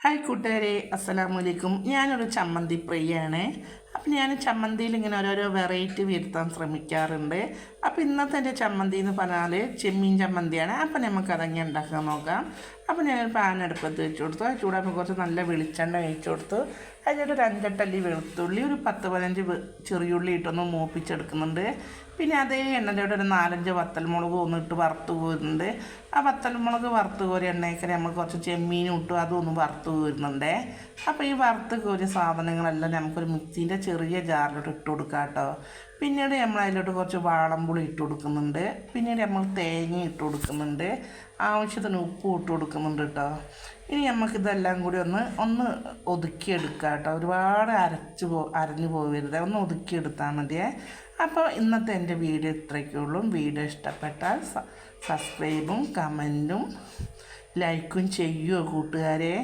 Hi കൂട്ടുകാരെ, അസ്സലാമലൈക്കും. ഞാനൊരു ചമ്മന്തി പ്രിയയാണ്. അപ്പം ഞാൻ ചമ്മന്തിയിൽ ഇങ്ങനെ ഓരോരോ വെറൈറ്റി വരുത്താൻ ശ്രമിക്കാറുണ്ട്. അപ്പോൾ ഇന്നത്തെ എൻ്റെ ചമ്മന്തി എന്ന് പറഞ്ഞാൽ ചെമ്മീൻ ചമ്മന്തിയാണ്. അപ്പം നമുക്കതങ്ങനെ ഉണ്ടാക്കാൻ നോക്കാം. അപ്പോൾ ഞാനൊരു പാൻ അടുപ്പത്ത് വെച്ച് കൊടുത്തു. അത് ചൂടാകുമ്പോൾ കുറച്ച് നല്ല വെളിച്ചെണ്ണ ഒഴിച്ച് കൊടുത്തു. അതിലോട്ട് ഒരു 5-8 വെളുത്തുള്ളി, ഒരു 10-15 ചെറിയുള്ളി ഇട്ടൊന്ന് മൂപ്പിച്ചെടുക്കുന്നുണ്ട്. പിന്നെ അതേ എണ്ണയിലോട്ട് ഒരു 4-5 വത്തൽമുളക് ഒന്നിട്ട് വറുത്ത് കോരുന്നുണ്ട്. ആ വത്തൽമുളക് വറുത്ത് കോരി എണ്ണയ്ക്ക് നമ്മൾ കുറച്ച് ചെമ്മീനും ഇട്ടു അതൊന്ന് വറുത്ത് കോരുന്നുണ്ട്. അപ്പോൾ ഈ വറുത്ത് കോരിയ സാധനങ്ങളെല്ലാം നമുക്കൊരു മിക്സീൻ്റെ ചെറിയ ജാറിലോട്ട് ഇട്ട് കൊടുക്കാം കേട്ടോ. പിന്നീട് നമ്മൾ അതിലോട്ട് കുറച്ച് വാളംപുളി ഇട്ട് കൊടുക്കുന്നുണ്ട്. പിന്നീട് നമ്മൾ തേങ്ങ ഇട്ട് കൊടുക്കുന്നുണ്ട്. ആവശ്യത്തിന് ഉപ്പ് ഇട്ട് കൊടുക്കുന്നുണ്ട് കേട്ടോ. ഇനി നമുക്കിതെല്ലാം കൂടി ഒന്ന് ഒതുക്കിയെടുക്കാം കേട്ടോ. ഒരുപാട് അരഞ്ഞു പോകരുത്, ഒന്ന് ഒതുക്കിയെടുത്താൽ മതിയേ. അപ്പോൾ ഇന്നത്തെ എൻ്റെ വീഡിയോ ഇത്രയ്ക്കുള്ളൂ. വീഡിയോ ഇഷ്ടപ്പെട്ടാൽ സബ്സ്ക്രൈബും കമൻറ്റും ലൈക്കും ചെയ്യുമോ കൂട്ടുകാരെ?